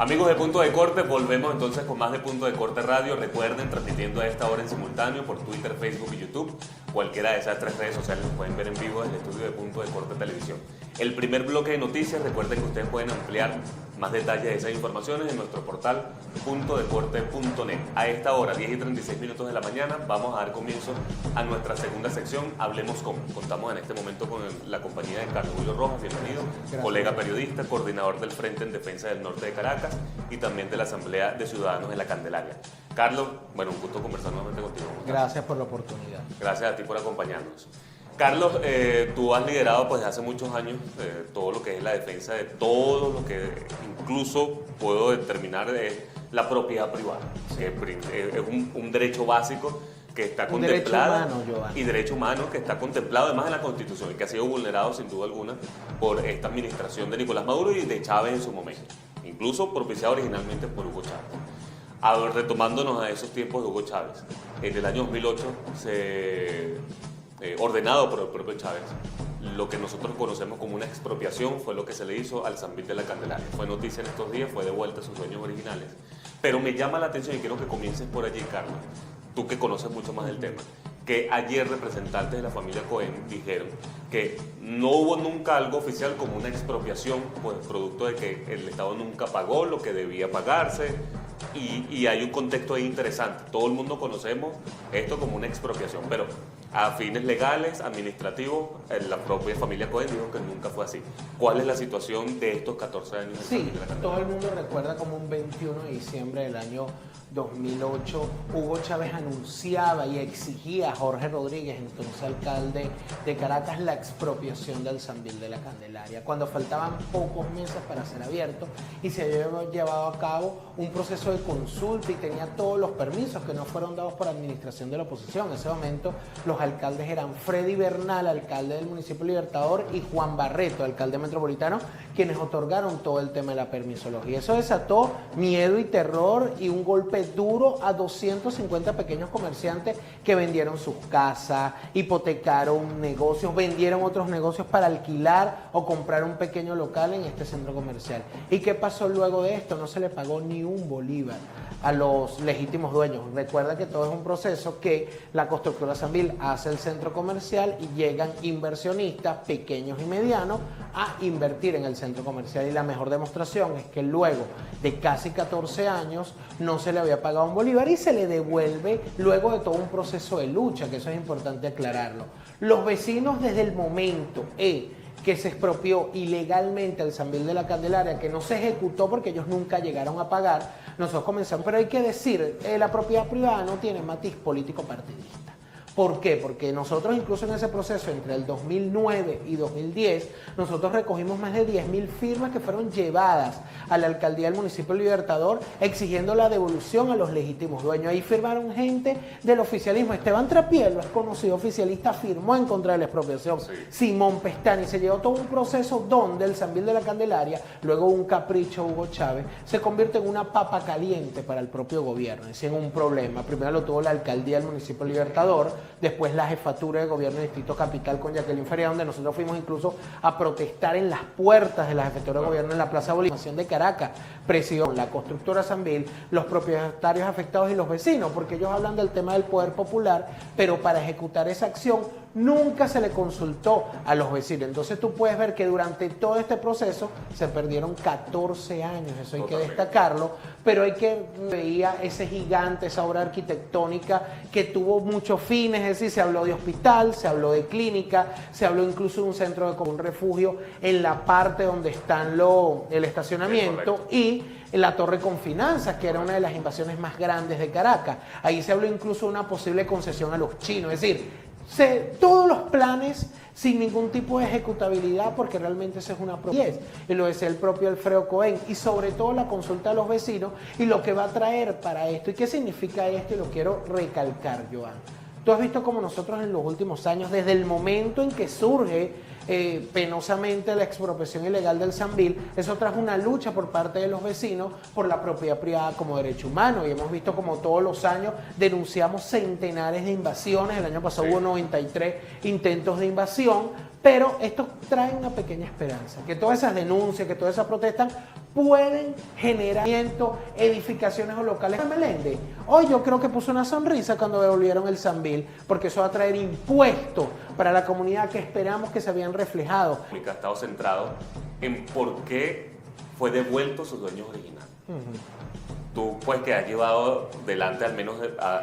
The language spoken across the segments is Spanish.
Amigos de Punto de Corte, volvemos entonces con más de Punto de Corte Radio. Recuerden, transmitiendo a esta hora en simultáneo por Twitter, Facebook y YouTube. Cualquiera de esas tres redes sociales nos pueden ver en vivo desde el estudio de Punto de Corte Televisión. El primer bloque de noticias, recuerden que ustedes pueden ampliar más detalles de esas informaciones en nuestro portal puntodecorte.net. A esta hora, 10:36 de la mañana, vamos a dar comienzo a nuestra segunda sección, Hablemos con. Contamos en este momento con la compañía de Carlos Julio Rojas, bienvenido, Gracias. Colega periodista, coordinador del Frente en Defensa del Norte de Caracas y también de la Asamblea de Ciudadanos de la Candelaria. Carlos, bueno, un gusto conversar nuevamente contigo. Gracias por la oportunidad. Gracias a ti por acompañarnos. Carlos, tú has liderado pues hace muchos años todo lo que es la defensa de todo lo que incluso puedo determinar es la propiedad privada, que es un derecho básico que está contemplado, derecho humano, Joan. y derecho humano que está contemplado además en la Constitución y que ha sido vulnerado sin duda alguna por esta administración de Nicolás Maduro y de Chávez en su momento, incluso propiciado originalmente por Hugo Chávez. Retomándonos a esos tiempos de Hugo Chávez, en el año 2008 ordenado por el propio Chávez, lo que nosotros conocemos como una expropiación fue lo que se le hizo al Sambil de la Candelaria. Fue noticia en estos días, fue devuelta a sus dueños originales. Pero me llama la atención y quiero que comiences por allí, Carlos, tú que conoces mucho más del tema, que ayer representantes de la familia Cohen dijeron que no hubo nunca algo oficial como una expropiación, pues producto de que el Estado nunca pagó lo que debía pagarse. Y hay un contexto ahí interesante. Todo el mundo conocemos esto como una expropiación, pero a fines legales, administrativos, la propia familia Cohen dijo que nunca fue así. ¿Cuál es la situación de estos 14 años? Sí, todo el mundo recuerda como un 21 de diciembre del año 2008, Hugo Chávez anunciaba y exigía a Jorge Rodríguez, entonces alcalde de Caracas, la expropiación del Sambil de la Candelaria, cuando faltaban pocos meses para ser abierto y se había llevado a cabo un proceso de consulta y tenía todos los permisos que no fueron dados por administración de la oposición. En ese momento los alcaldes eran Freddy Bernal, alcalde del municipio Libertador, y Juan Barreto, alcalde metropolitano, quienes otorgaron todo el tema de la permisología. Eso desató miedo y terror y un golpe duro a 250 pequeños comerciantes que vendieron sus casas, hipotecaron negocios, vendieron otros negocios para alquilar o comprar un pequeño local en este centro comercial. ¿Y qué pasó luego de esto? No se le pagó ni un bolívar a los legítimos dueños. Recuerda que todo es un proceso que la constructora Sambil hace el centro comercial y llegan inversionistas pequeños y medianos a invertir en el centro comercial, y la mejor demostración es que luego de casi 14 años no se le había pagado un bolívar y se le devuelve luego de todo un proceso de lucha, que eso es importante aclararlo. Los vecinos desde el momento que se expropió ilegalmente el Sambil de la Candelaria, que no se ejecutó porque ellos nunca llegaron a pagar, nosotros comenzamos, pero hay que decir, la propiedad privada no tiene matiz político partidista. ¿Por qué? Porque nosotros incluso en ese proceso entre el 2009 y 2010, nosotros recogimos más de 10.000 firmas que fueron llevadas a la alcaldía del municipio Libertador exigiendo la devolución a los legítimos dueños. Ahí firmaron gente del oficialismo. Esteban Trapielo es conocido oficialista, firmó en contra de la expropiación. Sí. Simón Pestani, se llevó todo un proceso donde el Sambil de la Candelaria, luego un capricho Hugo Chávez, se convierte en una papa caliente para el propio gobierno, es decir, en un problema. Primero lo tuvo la alcaldía del municipio Libertador, después la jefatura de gobierno del Distrito Capital con Jacqueline Feria, donde nosotros fuimos incluso a protestar en las puertas de la jefatura de gobierno en la Plaza Bolívar de Caracas, presión, la constructora Sambil, los propietarios afectados y los vecinos, porque ellos hablan del tema del poder popular, pero para ejecutar esa acción nunca se le consultó a los vecinos. Entonces tú puedes ver que durante todo este proceso se perdieron 14 años, eso hay que destacarlo, pero hay que veía ese gigante, esa obra arquitectónica que tuvo muchos fines, es decir, se habló de hospital, se habló de clínica, se habló incluso de un centro de un refugio en la parte donde están el estacionamiento y en la Torre con Finanzas, que era una de las invasiones más grandes de Caracas. Ahí se habló incluso de una posible concesión a los chinos, es decir, todos los planes sin ningún tipo de ejecutabilidad, porque realmente esa es una propiedad, y lo decía el propio Alfredo Cohen, y sobre todo la consulta a los vecinos y lo que va a traer para esto y qué significa esto, y lo quiero recalcar, Joan. Tú has visto como nosotros en los últimos años, desde el momento en que surge penosamente la expropiación ilegal del Sambil, eso trajo una lucha por parte de los vecinos por la propiedad privada como derecho humano, y hemos visto como todos los años denunciamos centenares de invasiones. El año pasado hubo 93 intentos de invasión, pero esto trae una pequeña esperanza, que todas esas denuncias, que todas esas protestas pueden generar edificaciones o locales de Meléndez. Hoy yo creo que puso una sonrisa cuando devolvieron el Sambil, porque eso va a traer impuestos para la comunidad que esperamos que se habían reflejado. Ha estado centrado en por qué fue devuelto sus dueños originales. Tú, pues, que has llevado delante, al menos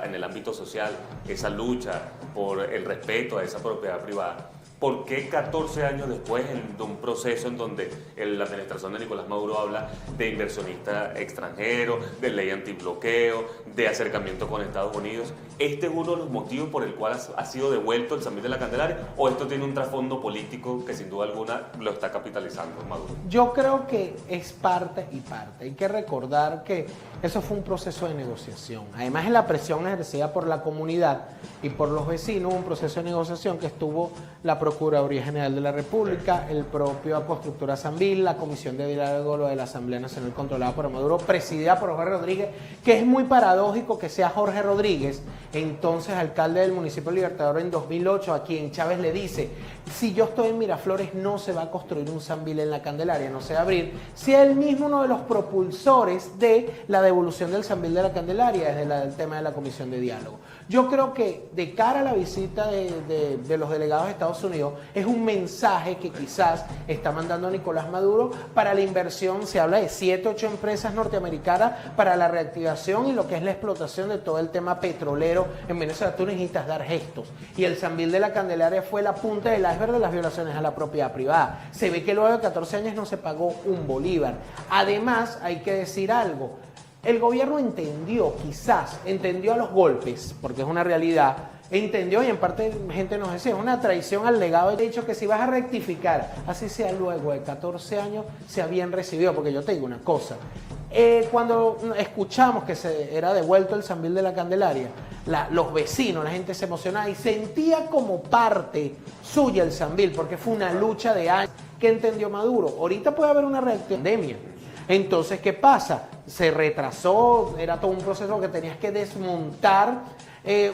en el ámbito social, esa lucha por el respeto a esa propiedad privada. ¿Por qué 14 años después de un proceso en donde la administración de Nicolás Maduro habla de inversionista extranjero, de ley antibloqueo, de acercamiento con Estados Unidos? ¿Este es uno de los motivos por el cual ha sido devuelto el Sambil de la Candelaria? ¿O esto tiene un trasfondo político que sin duda alguna lo está capitalizando Maduro? Yo creo que es parte y parte. Hay que recordar que eso fue un proceso de negociación. Además de la presión ejercida por la comunidad y por los vecinos, un proceso de negociación que estuvo la Procuraduría General de la República, el propio Constructora Sambil, la Comisión de Diálogo de la Asamblea Nacional controlada por Maduro, presidida por Jorge Rodríguez, que es muy paradójico que sea Jorge Rodríguez, entonces alcalde del municipio Libertador en 2008, a quien Chávez le dice: si yo estoy en Miraflores no se va a construir un Sambil en la Candelaria, no se va a abrir, si es el mismo uno de los propulsores de la devolución del Sambil de la Candelaria desde el tema de la Comisión de Diálogo. Yo creo que de cara a la visita de los delegados de Estados Unidos es un mensaje que quizás está mandando Nicolás Maduro para la inversión. Se habla de 7, 8 empresas norteamericanas para la reactivación y lo que es la explotación de todo el tema petrolero en Venezuela. Tú necesitas dar gestos y el Sambil de la Candelaria fue la punta del iceberg de las violaciones a la propiedad privada. Se ve que luego de 14 años no se pagó un bolívar. Además, hay que decir algo. El gobierno entendió a los golpes, porque es una realidad, entendió, y en parte gente nos decía, es una traición al legado. He dicho que si vas a rectificar, así sea luego de 14 años, sea bien recibido, porque yo te digo una cosa. Cuando escuchamos que se era devuelto el Sambil de la Candelaria, los vecinos, la gente se emocionaba y sentía como parte suya el Sambil, porque fue una lucha de años. ¿Qué entendió Maduro? Ahorita puede haber una reacción pandemia. Entonces, ¿qué pasa? Se retrasó, era todo un proceso que tenías que desmontar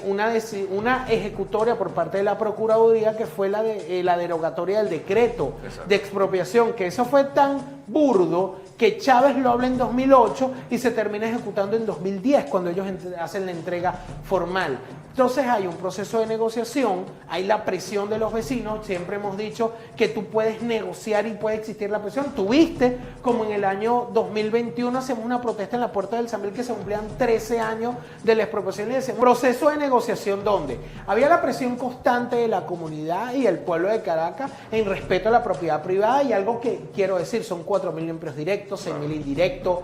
una ejecutoria por parte de la Procuraduría, que fue la derogatoria del decreto de expropiación, que eso fue tan burdo que Chávez lo habla en 2008 y se termina ejecutando en 2010 cuando ellos hacen la entrega formal. Entonces hay un proceso de negociación, hay la presión de los vecinos. Siempre hemos dicho que tú puedes negociar y puede existir la presión. Tuviste, como en el año 2021, hacemos una protesta en la puerta del Sambil que se cumplían 13 años de la expropiación y ese proceso de negociación donde había la presión constante de la comunidad y el pueblo de Caracas en respeto a la propiedad privada. Y algo que quiero decir, son 4.000 empleos directos, 6.000 indirectos,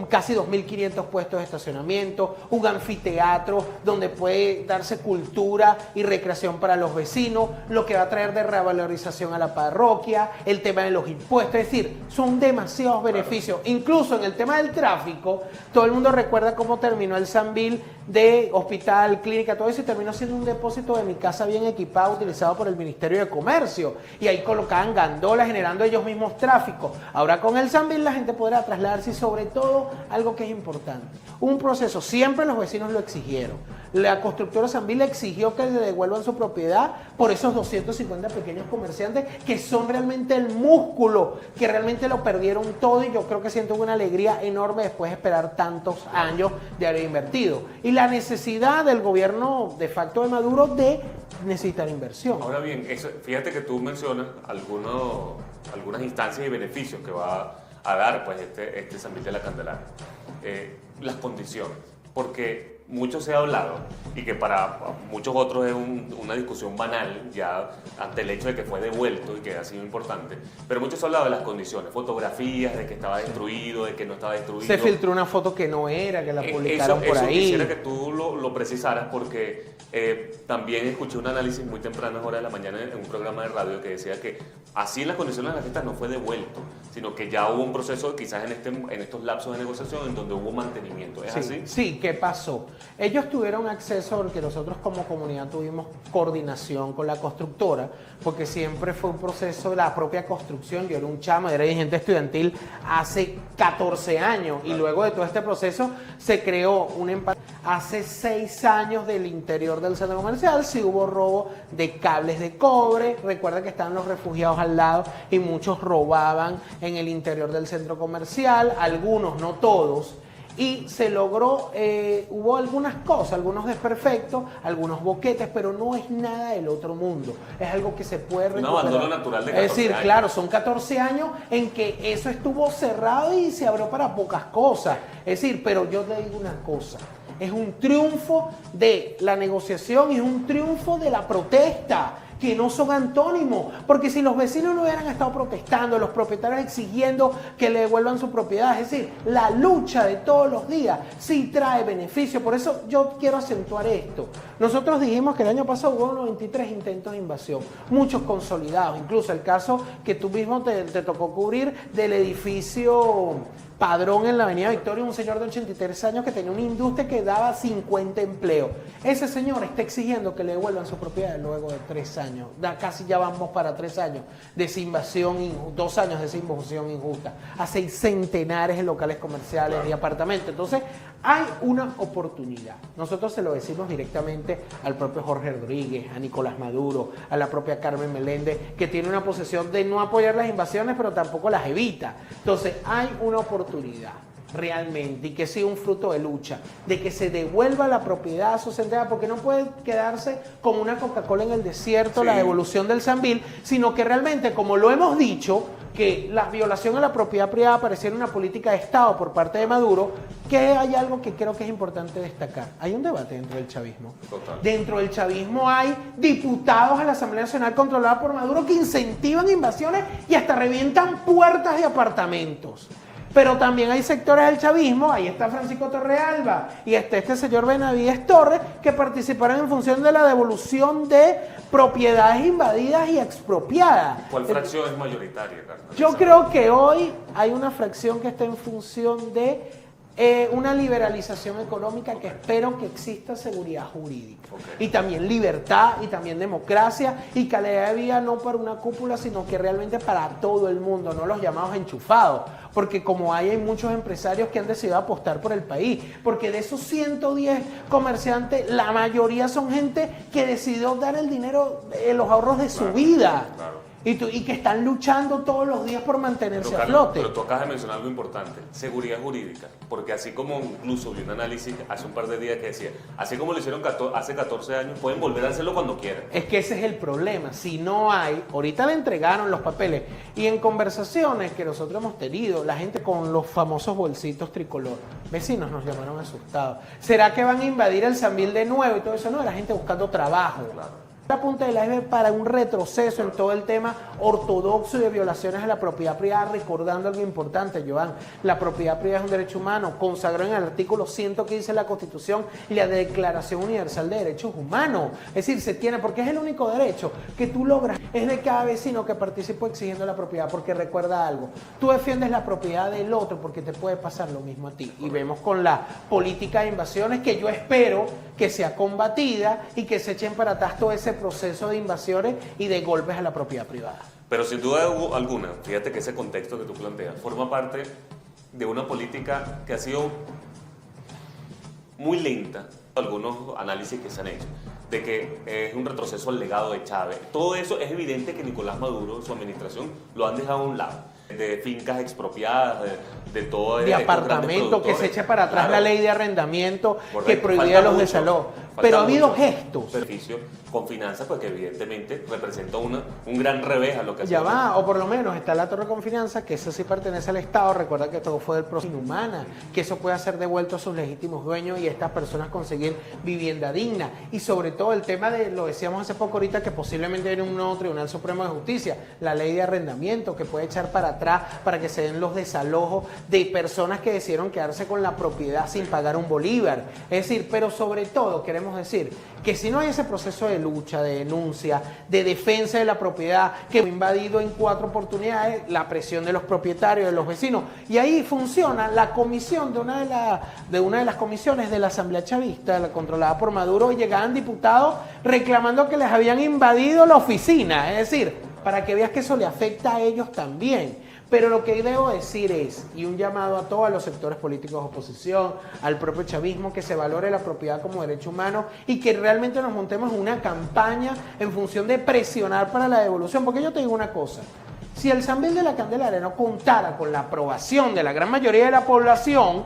casi 2.500 puestos de estacionamiento, un anfiteatro donde puede darse cultura y recreación para los vecinos, lo que va a traer de revalorización a la parroquia, el tema de los impuestos. Es decir, son demasiados beneficios. Incluso en el tema del tráfico, todo el mundo recuerda cómo terminó el Sambil de hospital, clínica, todo eso, y terminó siendo un depósito de mi casa bien equipado, utilizado por el Ministerio de Comercio, y ahí colocaban gandolas generando ellos mismos tráfico. Ahora con el Sambil la gente podrá trasladarse, y sobre todo algo que es importante, un proceso, siempre los vecinos lo exigieron. La constructora Sambil exigió que le devuelvan su propiedad por esos 250 pequeños comerciantes que son realmente el músculo, que realmente lo perdieron todo, y yo creo que siento una alegría enorme después de esperar tantos años de haber invertido. Y la necesidad del gobierno de facto de Maduro de necesitar inversión. Ahora bien, fíjate que tú mencionas algunas instancias y beneficios que va a dar pues este Sambil de la Candelaria. Las condiciones, porque mucho se ha hablado y que para muchos otros es una discusión banal ya ante el hecho de que fue devuelto y que ha sido importante, pero mucho se ha hablado de las condiciones, fotografías de que estaba destruido, de que no estaba destruido. Se filtró una foto que no era, que la publicaron por ahí. Quisiera que tú lo precisaras, porque también escuché un análisis muy temprano, a hora de la mañana, en un programa de radio que decía que así en las condiciones de la fiesta no fue devuelto, sino que ya hubo un proceso quizás en estos lapsos de negociación en donde hubo mantenimiento. ¿Es así? Sí, ¿qué pasó? Ellos tuvieron acceso porque nosotros como comunidad tuvimos coordinación con la constructora, porque siempre fue un proceso de la propia construcción. Yo era un chamo, era dirigente estudiantil hace 14 años y luego de todo este proceso se creó un empate. Hace 6 años del interior del centro comercial sí hubo robo de cables de cobre. Recuerda que estaban los refugiados al lado y muchos robaban en el interior del centro comercial, algunos, no todos. Y se logró, hubo algunas cosas, algunos desperfectos, algunos boquetes, pero no es nada del otro mundo. Es algo que se puede recuperar. Un abandono natural de 14 Es decir, años. claro, son 14 años en que eso estuvo cerrado y se abrió para pocas cosas. Es decir, pero yo te digo una cosa. Es un triunfo de la negociación y es un triunfo de la protesta, que no son antónimos, porque si los vecinos no hubieran estado protestando, los propietarios exigiendo que le devuelvan su propiedad, es decir, la lucha de todos los días sí trae beneficio. Por eso yo quiero acentuar esto. Nosotros dijimos que el año pasado hubo 93 intentos de invasión, muchos consolidados, incluso el caso que tú mismo te tocó cubrir del edificio Padrón en la Avenida Victoria, un señor de 83 años que tenía una industria que daba 50 empleos. Ese señor está exigiendo que le devuelvan su propiedad luego de 3 años. Casi ya vamos para 3 años de esa invasión, 2 años de esa invasión injusta. A 6 centenares de locales comerciales y apartamentos. Entonces, hay una oportunidad. Nosotros se lo decimos directamente al propio Jorge Rodríguez, a Nicolás Maduro, a la propia Carmen Meléndez, que tiene una posición de no apoyar las invasiones, pero tampoco las evita. Entonces, hay una oportunidad realmente, y que sea un fruto de lucha, de que se devuelva la propiedad a sus entregas, porque no puede quedarse como una Coca-Cola en el desierto, la devolución del Sambil, sino que realmente, como lo hemos dicho, que la violación a la propiedad privada pareciera una política de Estado por parte de Maduro, que hay algo que creo que es importante destacar. Hay un debate dentro del chavismo. Total. Dentro del chavismo hay diputados a la Asamblea Nacional controlada por Maduro que incentivan invasiones y hasta revientan puertas de apartamentos. Pero también hay sectores del chavismo, ahí está Francisco Torrealba y está este señor Benavides Torres, que participaron en función de la devolución de propiedades invadidas y expropiadas. ¿Cuál fracción es mayoritaria, Carlos? Yo creo que hoy hay una fracción que está en función de una liberalización económica que espero que exista seguridad jurídica. Y también libertad y también democracia y calidad de vida, no para una cúpula, sino que realmente para todo el mundo, no los llamados enchufados. Porque como hay muchos empresarios que han decidido apostar por el país, porque de esos 110 comerciantes, la mayoría son gente que decidió dar el dinero, los ahorros de su vida. Claro. Y que están luchando todos los días por mantenerse Pero, a flote. Pero tú acabas de mencionar algo importante, seguridad jurídica, porque así como incluso vi un análisis hace un par de días que decía, así como lo hicieron hace 14 años, pueden volver a hacerlo cuando quieran. Es que ese es el problema, si no hay, ahorita le entregaron los papeles y en conversaciones que nosotros hemos tenido, la gente con los famosos bolsitos tricolor, vecinos nos llamaron asustados. ¿Será que van a invadir el Sambil de nuevo y todo eso? No, la gente buscando trabajo. Claro. La punta del iceberg para un retroceso en todo el tema ortodoxo y de violaciones a la propiedad privada, recordando algo importante, Joan, la propiedad privada es un derecho humano, consagrado en el artículo 115 de la Constitución y la Declaración Universal de Derechos Humanos. Es decir, se tiene, porque es el único derecho que tú logras, es de cada vecino que participó exigiendo la propiedad, porque recuerda algo, tú defiendes la propiedad del otro porque te puede pasar lo mismo a ti. Y vemos con la política de invasiones que yo espero que sea combatida y que se echen para atrás todo ese proceso de invasiones y de golpes a la propiedad privada. Pero sin duda alguna, fíjate que ese contexto que tú planteas forma parte de una política que ha sido muy lenta, algunos análisis que se han hecho, de que es un retroceso al legado de Chávez. Todo eso es evidente que Nicolás Maduro, su administración, lo han dejado a un lado. De fincas expropiadas, de todo de apartamentos, que se eche para atrás la ley de arrendamiento, que prohibía los desalojos. Pero ha habido gestos. Beneficio con finanzas, pues que evidentemente representa un gran revés a lo que Ya va, o por lo menos está la torre con finanzas, que eso sí pertenece al Estado. Recuerda que todo fue del proceso inhumana, que eso puede ser devuelto a sus legítimos dueños y estas personas conseguir vivienda digna. Y sobre todo el tema de, lo decíamos hace poco ahorita, que posiblemente viene un nuevo Tribunal Supremo de Justicia, la ley de arrendamiento, que puede echar para atrás atrás para que se den los desalojos de personas que decidieron quedarse con la propiedad sin pagar un bolívar. Es decir, pero sobre todo queremos decir que si no hay ese proceso de lucha, de denuncia, de defensa de la propiedad, que fue invadido en 4 oportunidades, la presión de los propietarios, de los vecinos, y ahí funciona la comisión de una de las comisiones de la Asamblea Chavista, la controlada por Maduro, y llegaban diputados reclamando que les habían invadido la oficina. Es decir, para que veas que eso le afecta a ellos también. Pero lo que debo decir es, y un llamado a todos los sectores políticos de oposición, al propio chavismo, que se valore la propiedad como derecho humano y que realmente nos montemos una campaña en función de presionar para la devolución. Porque yo te digo una cosa, si el Sambil de la Candelaria no contara con la aprobación de la gran mayoría de la población,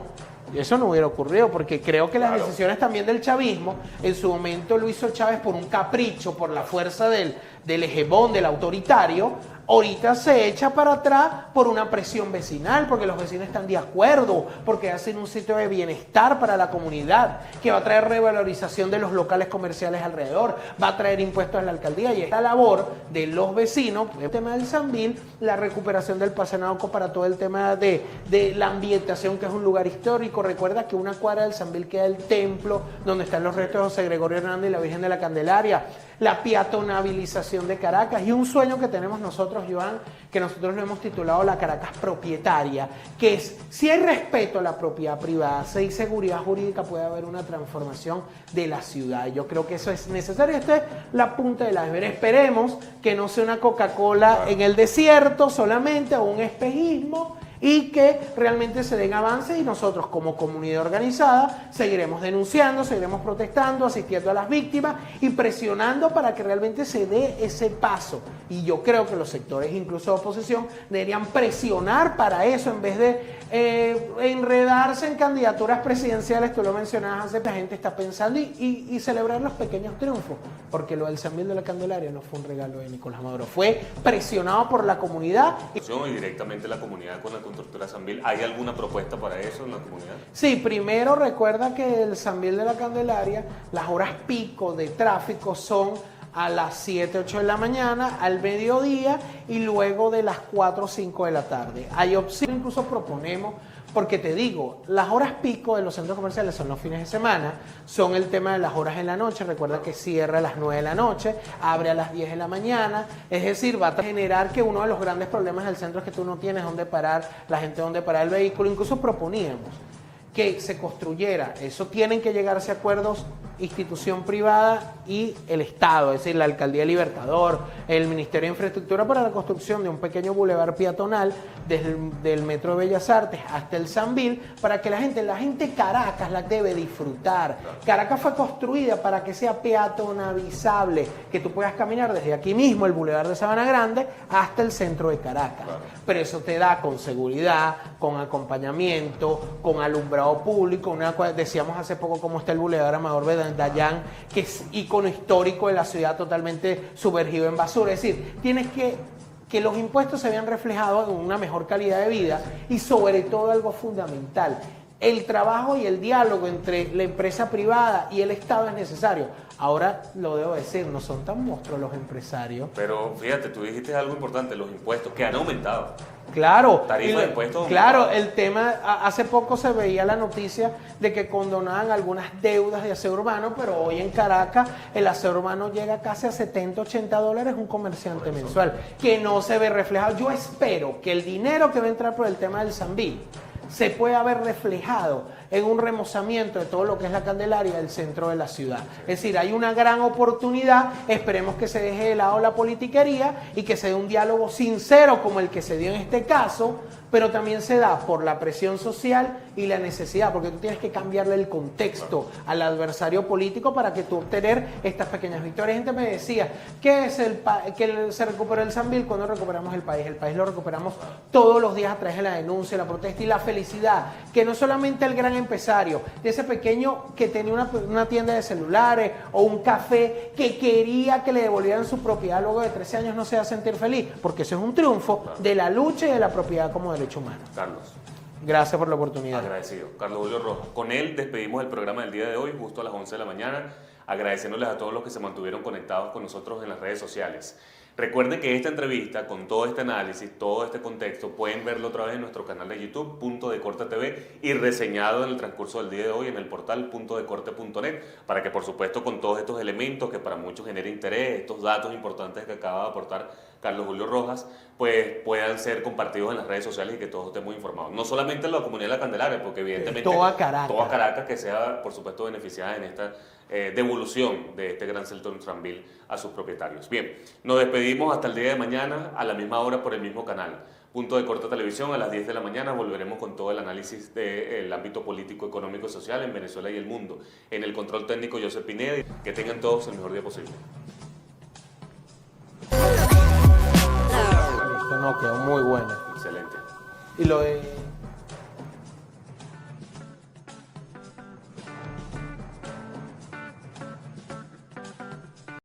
eso no hubiera ocurrido, porque creo que las decisiones también del chavismo, en su momento lo hizo Chávez por un capricho, por la fuerza del hegemón, del autoritario. Ahorita se echa para atrás por una presión vecinal, porque los vecinos están de acuerdo, porque hacen un sitio de bienestar para la comunidad, que va a traer revalorización de los locales comerciales alrededor, va a traer impuestos a la alcaldía, y esta labor de los vecinos, el tema del Sambil, la recuperación del Pase Nauco para todo el tema de la ambientación, que es un lugar histórico. Recuerda que una cuadra del Sambil queda el templo, donde están los restos de José Gregorio Hernández y la Virgen de la Candelaria, la peatonabilización de Caracas, y un sueño que tenemos nosotros, Joan, que nosotros lo hemos titulado la Caracas propietaria, que es, si hay respeto a la propiedad privada, si hay seguridad jurídica, puede haber una transformación de la ciudad. Yo creo que eso es necesario. Esta es la punta del iceberg. Esperemos que no sea una Coca-Cola en el desierto solamente, o un espejismo, y que realmente se den avances, y nosotros como comunidad organizada seguiremos denunciando, seguiremos protestando, asistiendo a las víctimas y presionando para que realmente se dé ese paso. Y yo creo que los sectores, incluso de oposición, deberían presionar para eso, en vez de enredarse en candidaturas presidenciales. Tú lo mencionabas, la gente está pensando y celebrar los pequeños triunfos, porque lo del Sambil de la Candelaria no fue un regalo de Nicolás Maduro, fue presionado por la comunidad. Y directamente la comunidad con la constructora Sambil. ¿Hay alguna propuesta para eso en la comunidad? Sí, primero recuerda que el Sambil de la Candelaria, las horas pico de tráfico son a las 7, 8 de la mañana, al mediodía, y luego de las 4 o 5 de la tarde. Hay opciones, incluso proponemos, porque te digo, las horas pico de los centros comerciales son los fines de semana, son el tema de las horas en la noche. Recuerda que cierra a las 9 de la noche, abre a las 10 de la mañana, es decir, va a generar que uno de los grandes problemas del centro es que tú no tienes dónde parar la gente, dónde parar el vehículo. Incluso proponíamos que se construyera, eso tienen que llegarse a acuerdos institución privada y el Estado, es decir, la Alcaldía Libertador, el Ministerio de Infraestructura, para la construcción de un pequeño bulevar peatonal desde el Metro de Bellas Artes hasta el Sambil, para que la gente Caracas la debe disfrutar. Caracas fue construida para que sea peatonalizable, que tú puedas caminar desde aquí mismo, el bulevar de Sabana Grande, hasta el centro de Caracas. Pero eso te da con seguridad, con acompañamiento, con alumbrado público. Decíamos hace poco cómo está el bulevar Amador Dayan, que es ícono histórico de la ciudad, totalmente sumergido en basura. Es decir, tienes que los impuestos se vean reflejados en una mejor calidad de vida, y sobre todo algo fundamental, el trabajo y el diálogo entre la empresa privada y el Estado es necesario. Ahora lo debo decir, no son tan monstruos los empresarios. Pero fíjate, tú dijiste algo importante, los impuestos que han aumentado. Claro, Tarifa de impuestos. Claro, el tema, hace poco se veía la noticia de que condonaban algunas deudas de aseo urbano, pero hoy en Caracas el aseo urbano llega casi a 70, 80 dólares un comerciante mensual, que no se ve reflejado. Yo espero que el dinero que va a entrar por el tema del Sambil se pueda ver reflejado en un remozamiento de todo lo que es la Candelaria del centro de la ciudad. Es decir, hay una gran oportunidad, esperemos que se deje de lado la politiquería y que se dé un diálogo sincero como el que se dio en este caso, pero también se da por la presión social y la necesidad, porque tú tienes que cambiarle el contexto al adversario político para que tú obtener estas pequeñas victorias. Gente me decía, ¿qué es que se recuperó el Sambil? Cuando recuperamos el país lo recuperamos todos los días a través de la denuncia, la protesta y la felicidad, que no solamente el gran empresario, de ese pequeño que tenía una tienda de celulares o un café que quería que le devolvieran su propiedad luego de 13 años, no se va a sentir feliz, porque eso es un triunfo de la lucha y de la propiedad como derecho humano. Carlos, gracias por la oportunidad. agradecido. Carlos Julio Rojas. Con él despedimos el programa del día de hoy, justo a las 11 de la mañana, agradeciéndoles a todos los que se mantuvieron conectados con nosotros en las redes sociales. Recuerden que esta entrevista, con todo este análisis, todo este contexto, pueden verlo otra vez en nuestro canal de YouTube, Punto de Corte TV, y reseñado en el transcurso del día de hoy en el portal puntodecorte.net, para que por supuesto con todos estos elementos que para muchos genera interés, estos datos importantes que acaba de aportar Carlos Julio Rojas, pues puedan ser compartidos en las redes sociales y que todos estemos informados. No solamente en la comunidad de la Candelaria, porque evidentemente toda Caracas que sea por supuesto beneficiada en esta devolución de este gran sector Tranvil a sus propietarios. Bien, nos despedimos hasta el día de mañana a la misma hora por el mismo canal. Punto de Corte Televisión, a las 10 de la mañana volveremos con todo el análisis del ámbito político, económico y social en Venezuela y el mundo. En el control técnico, José Pineda. Que tengan todos el mejor día posible. Listo, no, quedó muy buena. Excelente. Y lo de